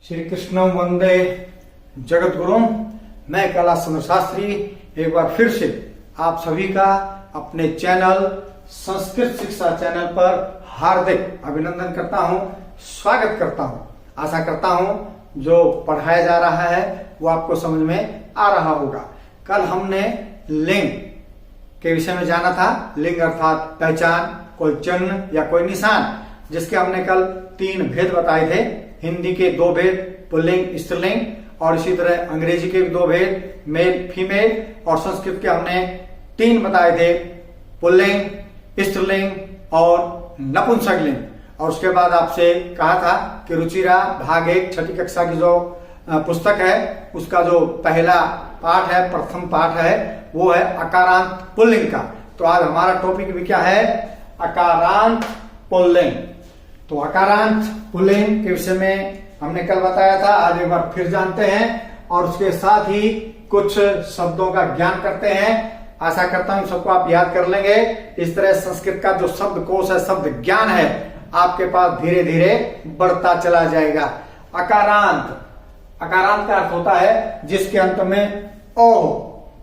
श्री कृष्ण वंदे जगत गुरु। मैं कला सुंदर शास्त्री एक बार फिर से आप सभी का अपने चैनल संस्कृत शिक्षा चैनल पर हार्दिक अभिनंदन करता हूं, स्वागत करता हूं। आशा करता हूं जो पढ़ाया जा रहा है वो आपको समझ में आ रहा होगा। कल हमने लिंग के विषय में जाना था। लिंग अर्थात पहचान, कोई चिन्ह या कोई निशान, जिसके हमने कल 3 भेद बताए थे। हिंदी के 2 भेद, पुल्लिंग स्त्रीलिंग, और इसी तरह अंग्रेजी के भी 2 भेद, मेल फीमेल, और संस्कृत के हमने 3 बताए थे, पुल्लिंग, स्त्रीलिंग और नपुंसकलिंग। और उसके बाद आपसे कहा था कि रुचिरा भाग 1 छठी कक्षा की जो पुस्तक है उसका जो पहला पाठ है, प्रथम पाठ है, वो है अकारांत पुल्लिंग का। तो आज हमारा टॉपिक भी क्या है? अकारांत पुल्लिंग। तो अकारांत पुल्लिंग के विषय में हमने कल बताया था, आज एक बार फिर जानते हैं और उसके साथ ही कुछ शब्दों का ज्ञान करते हैं। आशा करता हूं सबको आप याद कर लेंगे। इस तरह संस्कृत का जो शब्दकोश है, शब्द ज्ञान है, आपके पास धीरे धीरे बढ़ता चला जाएगा। अकारांत, अकारांत का अर्थ होता है जिसके अंत में ओ हो,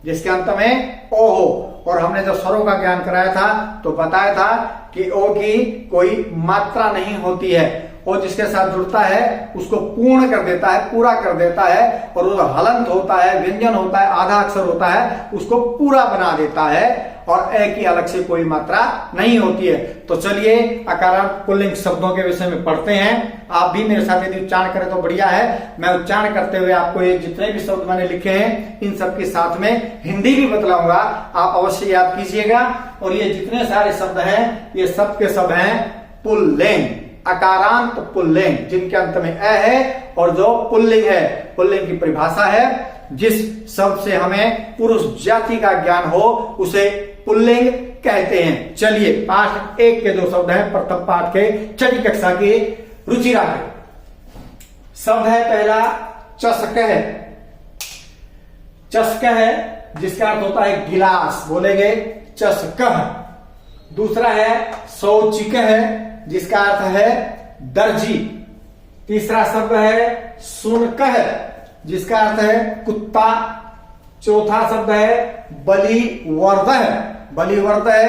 जिसके अंत में ओ हो। और हमने जब स्वरों का ज्ञान कराया था तो बताया था कि ओ की कोई मात्रा नहीं होती है। ओ जिसके साथ जुड़ता है उसको पूर्ण कर देता है, पूरा कर देता है, और वो हलंत होता है, व्यंजन होता है, आधा अक्षर होता है, उसको पूरा बना देता है। और ए की अलग से कोई मात्रा नहीं होती है। तो चलिए अकारांत पुल्लिंग शब्दों के विषय में पढ़ते हैं। आप भी मेरे साथ यदि उच्चारण करें तो बढ़िया है। मैं उच्चारण करते हुए आपको ये जितने भी शब्द मैंने लिखे हैं इन सब के साथ में हिंदी भी बतलाऊंगा, आप अवश्य याद कीजिएगा। और ये जितने सारे शब्द हैं ये सब के सब हैं पुल्लिंग, अकारांत पुल्लिंग, जिनके अंत में ए है और जो पुल्लिंग है। पुल्लिंग की परिभाषा है जिस शब्द से हमें पुरुष जाति का ज्ञान हो उसे पुल्लिंग कहते हैं। चलिए पाठ 1 के जो शब्द हैं, प्रथम पाठ के छठी कक्षा की रुचिरा के शब्द है। पहला चषक है, चषक है जिसका अर्थ होता है गिलास, बोलेंगे चषक। दूसरा है शौचिक है जिसका अर्थ है दर्जी। तीसरा शब्द है शुनक है जिसका अर्थ है कुत्ता। चौथा शब्द है बलिवर्द है, बलिवर्द है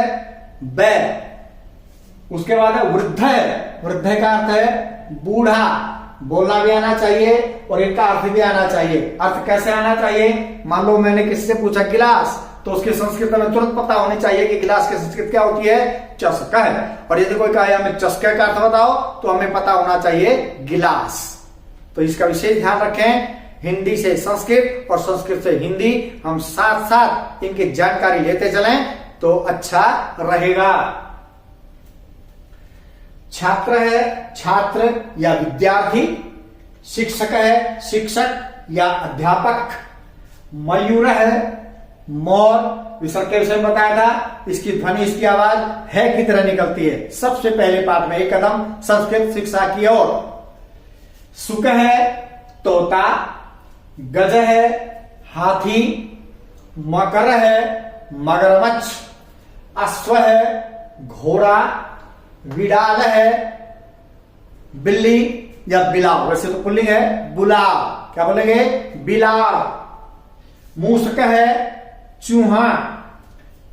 बैल। उसके बाद है वृद्ध है, वृद्ध का अर्थ है बूढ़ा। बोलना भी आना चाहिए और इनका अर्थ भी आना चाहिए। अर्थ कैसे आना चाहिए? मान लो मैंने किसी से पूछा गिलास, तो उसकी संस्कृत में तुरंत पता होनी चाहिए कि गिलास की संस्कृत क्या होती है, चषक है। और यदि कोई कहे हमें चषक का अर्थ बताओ तो हमें पता होना चाहिए गिलास। तो इसका विशेष ध्यान रखें। हिंदी से संस्कृत और संस्कृत से हिंदी, हम साथ साथ इनकी जानकारी लेते चलें तो अच्छा रहेगा। छात्र है छात्र या विद्यार्थी। शिक्षक है शिक्षक या अध्यापक। मयूर है मोर, विसर्ग के विषय में बताया था। इसकी ध्वनि, इसकी आवाज है की तरह निकलती है। सबसे पहले पाठ में एक कदम संस्कृत शिक्षा की ओर। सुक है तोता। गज है हाथी। मकर है मगरमच्छ। अश्व है घोड़ा। विडाल है बिल्ली या बिलाव, वैसे तो पुल्लिंग है बुलाव, क्या बोलेंगे? बिलाव। मूषक है चूहा।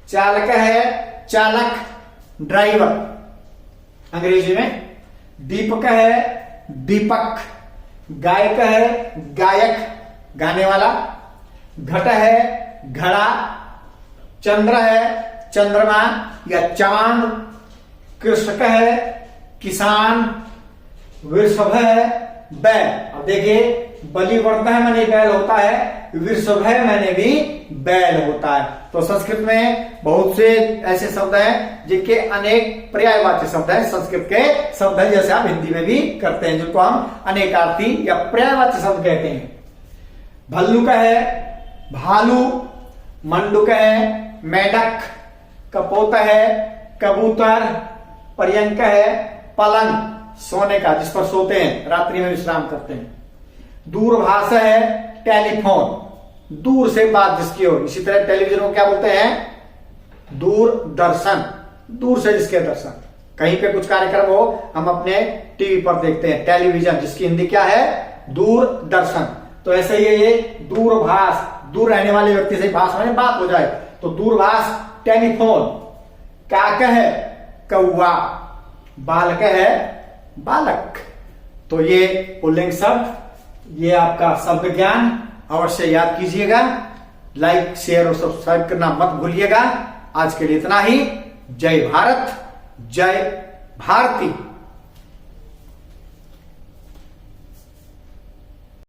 चालक है चालक, ड्राइवर अंग्रेजी में। दीपक है दीपक। गायक है गायक, गाने वाला। घट है घड़ा। चंद्र है चंद्रमा या चांद। कृषक है किसान। वृषभ है बैल। अब देखिए बलिवर्द है मैंने बैल होता है, वृषभ है मैंने भी बैल होता है। तो संस्कृत में बहुत से ऐसे शब्द हैं जिनके अनेक पर्यायवाची शब्द हैं। संस्कृत के शब्द हैं जैसे आप हिंदी में भी करते हैं, जिनको हम अनेकार्थी या पर्यायवाची शब्द कहते हैं। भल्लुक है भालू। मंडूक है मेढक। कपोत है कबूतर। पर्यंक है पलंग, सोने का, जिस पर सोते हैं, रात्रि में विश्राम करते हैं। दूरभाष है टेलीफोन, दूर से बात जिसकी हो। इसी तरह टेलीविजन को क्या बोलते हैं? दूरदर्शन, दूर से जिसके दर्शन। कहीं पे कुछ कार्यक्रम हो हम अपने टीवी पर देखते हैं, टेलीविजन, जिसकी हिंदी क्या है? दूरदर्शन। तो ऐसे ही ये दूरभाष, दूर रहने वाले व्यक्ति से भाष में बात हो जाए तो दूरभाष टेलीफोन। काक है कौआ, बालक है बालक। तो ये पुल्लिंग शब्द, ये आपका शब्द ज्ञान अवश्य याद कीजिएगा। लाइक शेयर और सब्सक्राइब करना मत भूलिएगा। आज के लिए इतना ही। जय भारत, जय भारती।